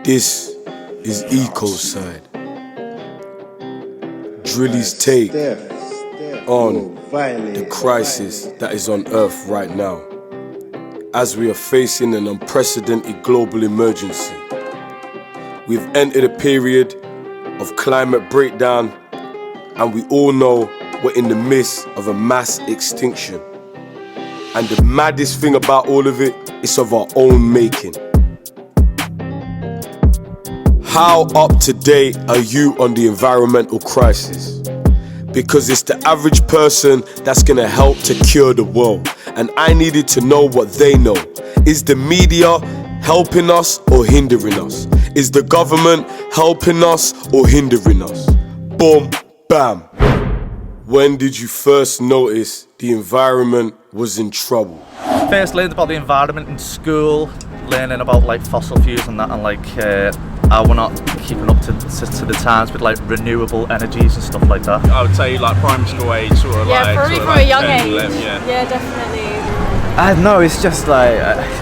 This is Eco-Cide. Drilly's take on the crisis that is on Earth right now, as we are facing an unprecedented global emergency. We've entered a period of climate breakdown, and we all know we're in the midst of a mass extinction. And the maddest thing about all of it is of our own making. How up to date are you on the environmental crisis? Because it's the average person that's gonna help to cure the world. And I needed to know what they know. Is the media helping us or hindering us? Is the government helping us or hindering us? Boom, bam. When did you first notice the environment was in trouble? First learned about the environment in school, learning about like fossil fuels and that, and like how we're not keeping up to the times with like renewable energies and stuff like that. I would say like primary school age, sort of like probably from a young age. 11, yeah, definitely. I don't know, it's just like,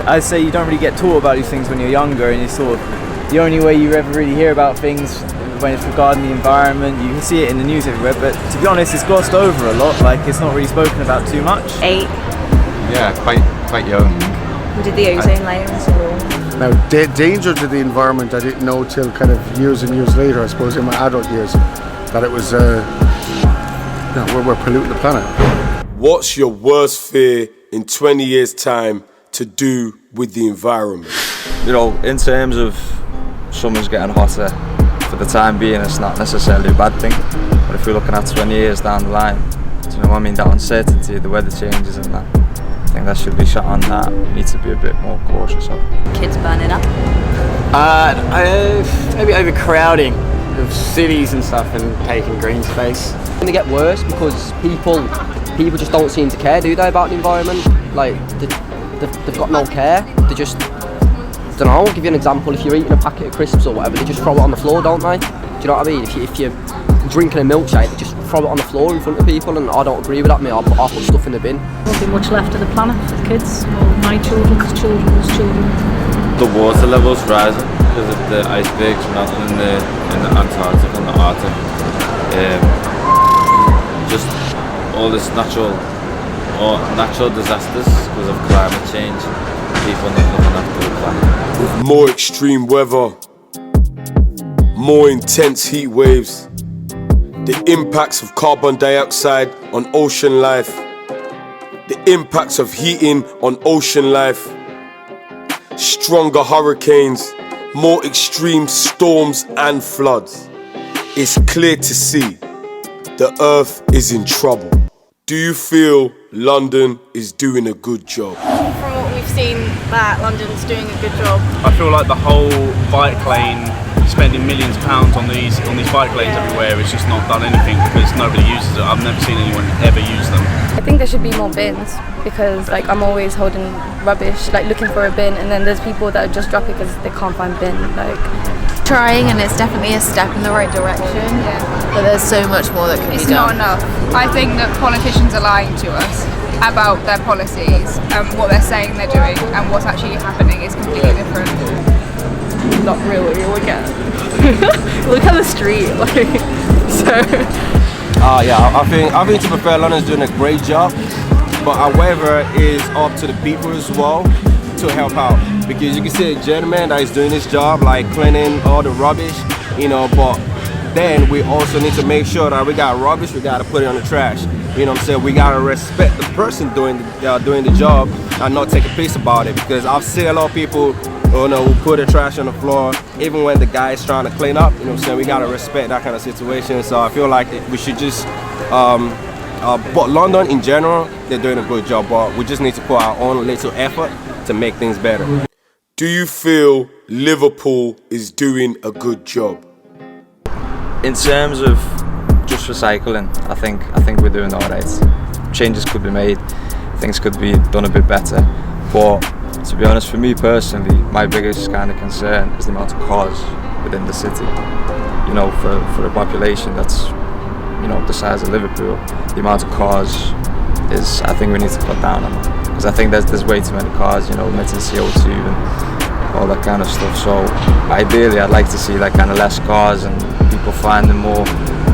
I'd say you don't really get taught about these things when you're younger, and it's sort of the only way you ever really hear about things when it's regarding the environment. You can see it in the news everywhere, but to be honest, it's glossed over a lot. Like, it's not really spoken about too much. 8. Yeah, quite young. We did the ozone layer in school. Now, danger to the environment I didn't know till kind of years and years later, I suppose, in my adult years, that it was, we're polluting the planet. What's your worst fear in 20 years' time to do with the environment? You know, in terms of summer's getting hotter, for the time being, it's not necessarily a bad thing. But if we're looking at 20 years down the line, do you know what I mean? That uncertainty, the weather changes and that. I think that should be shot on that. We need to be a bit more cautious of. Kids burning up. Maybe overcrowding of cities and stuff and taking green space. It's going to get worse because people just don't seem to care, do they, about the environment? Like, they've got no care. They just, I don't know, I'll give you an example. If you're eating a packet of crisps or whatever, they just throw it on the floor, don't they? Do you know what I mean? If you're drinking a milkshake, they just throw it on the floor in front of people, and I don't agree with that, mate. I'll put stuff in the bin. Won't be much left of the planet for the kids, or my children's children. The water level's rising because of the icebergs melting in the Antarctic and the Arctic. Just all this natural disasters because of climate change. People not looking after the planet. With more extreme weather, more intense heat waves, the impacts of carbon dioxide on ocean life, the impacts of heating on ocean life, stronger hurricanes, more extreme storms and floods. It's clear to see the Earth is in trouble. Do you feel London is doing a good job? From what we've seen, that London's doing a good job. I feel like the whole bike lane, spending millions of pounds on these bike lanes everywhere, has just not done anything because nobody uses it. I've never seen anyone ever use them. I think there should be more bins because like I'm always holding rubbish, like looking for a bin, and then there's people that just drop it because they can't find bin. Like trying, and it's definitely a step in the right direction. Yeah. But there's so much more that can be done. It's not enough. I think that politicians are lying to us about their policies and what they're saying they're doing, and what's actually happening is completely different. Not really. Look at the street, like so. Yeah, I think to be fair, London's doing a great job, but however, is up to the people as well to help out, because you can see a gentleman that is doing his job, like cleaning all the rubbish, you know, but then we also need to make sure that we got rubbish, we got to put it on the trash. You know what I'm saying? We got to respect the person doing the job and not take a piece about it, because I've seen a lot of people who put the trash on the floor even when the guy is trying to clean up. You know what I'm saying? We got to respect that kind of situation. So I feel like we should just but London in general, they're doing a good job, but we just need to put our own little effort to make things better. Do you feel Liverpool is doing a good job? In terms of just recycling, I think we're doing alright. Changes could be made, things could be done a bit better, but to be honest, for me personally, my biggest kind of concern is the amount of cars within the city. You know, for a population that's, you know, the size of Liverpool, the amount of cars is, I think we need to cut down on that. Because I think there's way too many cars, you know, emitting CO2 and all that kind of stuff. So ideally I'd like to see like kind of less cars and people finding more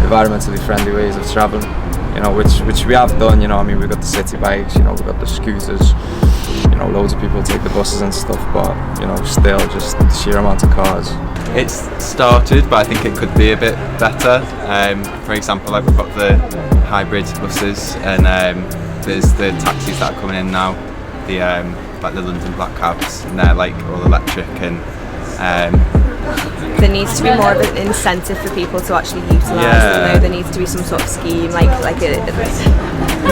environmentally friendly ways of traveling, you know, which we have done, you know. I mean, we've got the city bikes, you know, we've got the scooters, you know, loads of people take the buses and stuff, but you know, still just the sheer amount of cars. It's started, but I think it could be a bit better. For example, like we've got the hybrid buses, and there's the taxis that are coming in now, the like the London black cabs, and they're like all electric. And there needs to be more of an incentive for people to actually utilise them. Though there needs to be some sort of scheme, like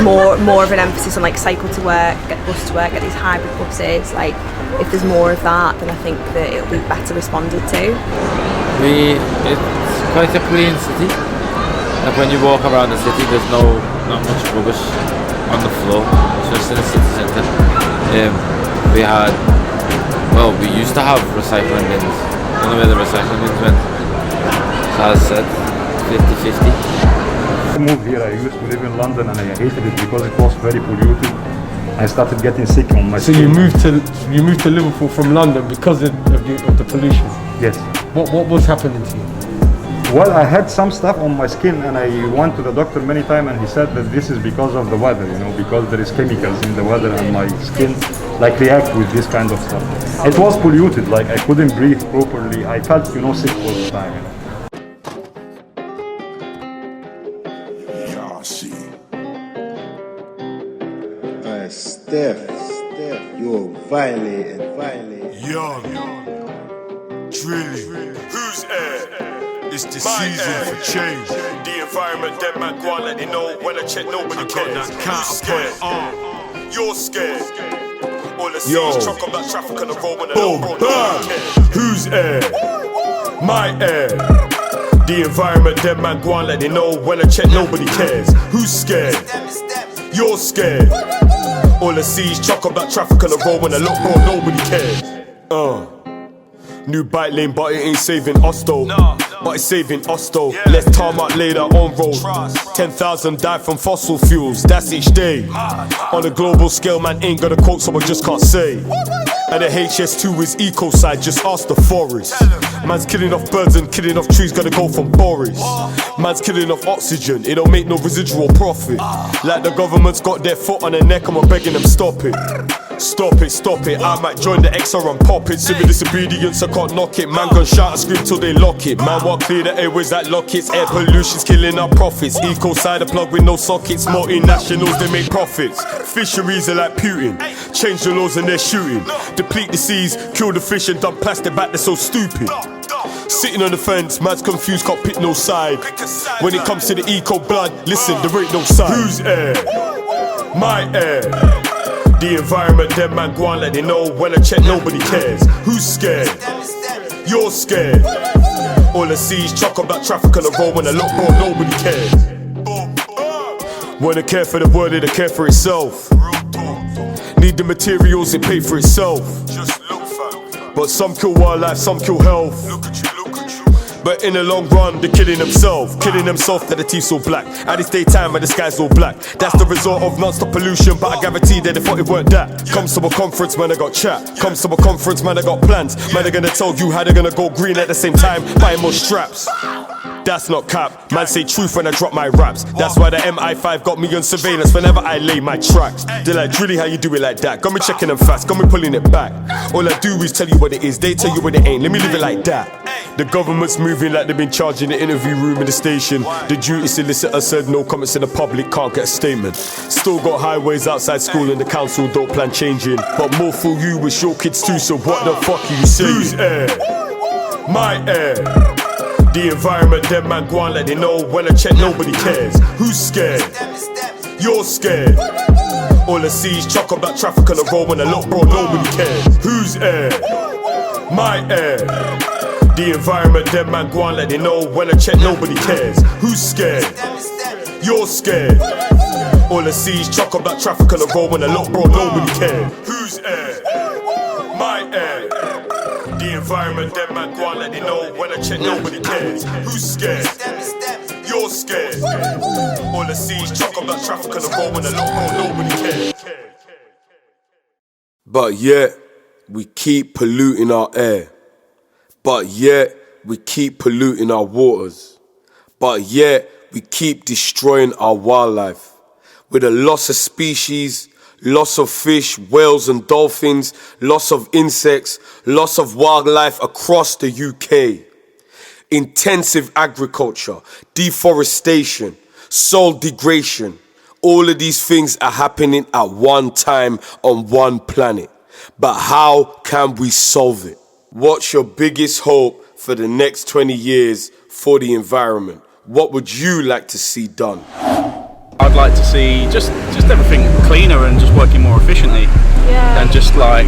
more of an emphasis on like cycle to work, get the bus to work, get these hybrid buses. Like if there's more of that, then I think that it'll be better responded to. It's quite a clean city. Like when you walk around the city, there's not much rubbish on the floor, just in the city centre. We used to have recycling bins. I don't know where the recycling bins went. So as I said, 50-50. I moved here. I used to live in London and I hated it because it was very polluted. I started getting sick on my skin. So you moved to Liverpool from London because of the pollution? Yes. What was happening to you? Well, I had some stuff on my skin and I went to the doctor many times and he said that this is because of the weather, you know, because there is chemicals in the weather and my skin like react with this kind of stuff. It was polluted, like I couldn't breathe properly. I felt, you know, sick all the time, you know. Steph, you're violating. Young, Drilly, who's air? It's the season for change. The environment, them man go on like they know. When I check, nobody cares. Who's scared? You're scared. All the seas truck on that traffic on the road when the low bro. Who's air? My air. The environment, them man go on like they know. When I check, nobody cares. Who's scared? You're scared. All the seas chuck up that traffic on the road when I look, bro, nobody cares. New bike lane, but it ain't saving us though. But it's saving us though. Let's tarmac later on road. 10,000 die from fossil fuels, that's each day. On a global scale, man ain't got a quote, so I just can't say. And the HS2 is Eco-Cide, just ask the forest. Man's killing off birds and killing off trees, gotta go from Boris. Man's killing off oxygen, it don't make no residual profit. Like the government's got their foot on their neck, I'm begging them stop it. Stop it, I might join the XR and pop it. Civil disobedience, I can't knock it. Man gon' shout and scream till they lock it. Man walk clear the airways like lockets. Air pollution's killing our profits. Eco-Cide a plug with no sockets. Multinationals, they make profits. Fisheries are like Putin. Change the laws and they're shooting. Deplete the seas, kill the fish and dump plastic back, they're so stupid. Sitting on the fence, man's confused, can't pick no side. When it comes to the eco blood, listen, there ain't no side. Who's air? My air. The environment, them man go on like they know. When I check, nobody cares. Who's scared? You're scared. All the seas chuck up that traffic on the road when I look, bro, nobody cares. When I care for the world, it'll care for itself. Need the materials, it pay for itself. But some kill wildlife, some kill health. But in the long run, they're killing themselves that the teeth so black. At this daytime, when the sky's all black. That's the result of non-stop pollution, but I guarantee that they thought it weren't that. Comes to a conference, man, I got chat. Comes to a conference, man, I got plans. Man, they're gonna tell you how they're gonna go green at the same time, buying more straps. That's not cap, man say truth when I drop my raps. That's why the MI5 got me on surveillance whenever I lay my tracks. They're like, Drilly, how you do it like that? Got me checking them fast, got me pulling it back. All I do is tell you what it is, they tell you what it ain't. Let me live it like that. The government's moving like they've been charged in the interview room in the station. The duty solicitor said no comments in the public, can't get a statement. Still got highways outside school and the council don't plan changing. But more for you with your kids too, so what the fuck are you saying? Who's air? My air. The environment, them man go on like they know. When I check, nobody cares. Who's scared? You're scared. All the seas chuck up that traffic on the road when I look, bro, nobody cares. Who's air? My air. The environment, them man go on like they know. When I check, nobody cares. Who's scared? You're scared. All the seas chuck up that traffic on the road when I look, bro, nobody cares. Who's air? My air. The environment, them man go on like they know. When I check, nobody cares. Who's scared? You're scared. All the seas chuck up that traffic on the road when I look, bro, nobody cares. But yeah, we keep polluting our air. But yet, we keep polluting our waters. But yet, we keep destroying our wildlife. With a loss of species, loss of fish, whales and dolphins, loss of insects, loss of wildlife across the UK. Intensive agriculture, deforestation, soil degradation. All of these things are happening at one time on one planet. But how can we solve it? What's your biggest hope for the next 20 years for the environment? What would you like to see done? I'd like to see just everything cleaner and just working more efficiently. Yeah. And just like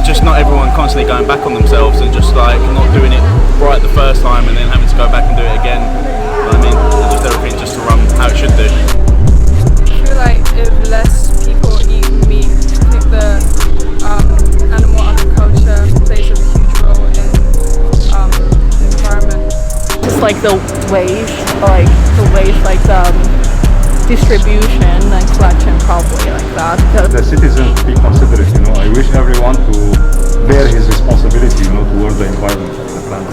just not everyone constantly going back on themselves and just like not doing it right the first time and then having to go back and do it again. I mean, just everything just to run how it should do. I feel like if less people eat meat, I think the animal agriculture plays a huge role in the environment. Just like the waste, distribution and collection, probably like that. The citizens to be considerate, I wish everyone to bear his responsibility, towards the environment of the planet.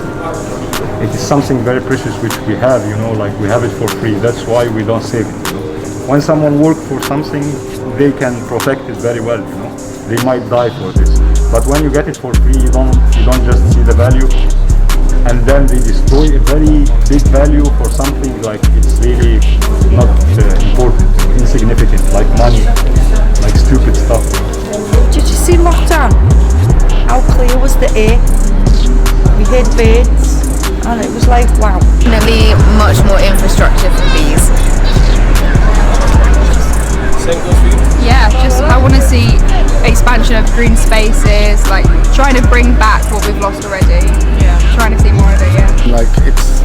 It is something very precious which we have, we have it for free. That's why we don't save it, When someone works for something, they can protect it very well, They might die for this. But when you get it for free, you don't just see the value, and then they destroy a very big value for something like it's really not important, insignificant, like money, like stupid stuff. Did you see lockdown? How clear was the air? We heard birds, and it was like, wow. Definitely much more infrastructure for bees. Yeah, just I want to see expansion of green spaces, like trying to bring back what we've lost already. Yeah, trying to see more of it. Yeah. Like it's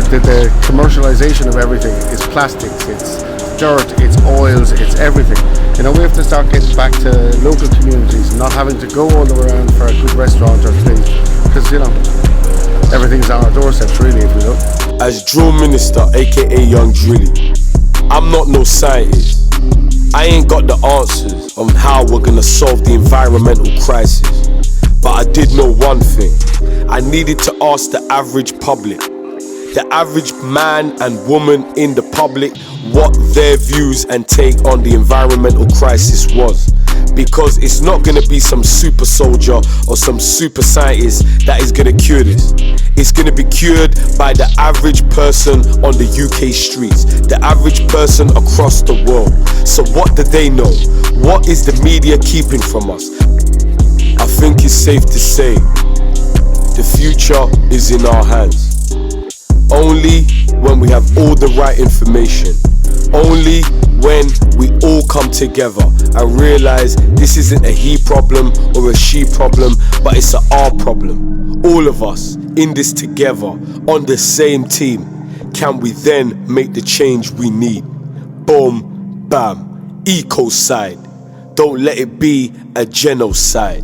the commercialization of everything. It's plastics, it's dirt, it's oils, it's everything. We have to start getting back to local communities, not having to go all the way around for a good restaurant or thing, because everything's on our doorsteps really if we don't. As Drillminister, aka Young Drilly, I'm not no scientist. I ain't got the answers on how we're gonna solve the environmental crisis. But I did know one thing. I needed to ask the average public, the average man and woman in the public, what their views and take on the environmental crisis was. Because it's not gonna be some super soldier or some super scientist that is gonna cure this. It's gonna be cured by the average person on the UK streets, the average person across the world. So what do they know? What is the media keeping from us? I think it's safe to say the future is in our hands. Only when we have all the right information. Only when we all come together and realize this isn't a he problem or a she problem, but it's an our problem. All of us in this together on the same team, can we then make the change we need? Boom, bam, Eco-Cide. Don't let it be a genocide.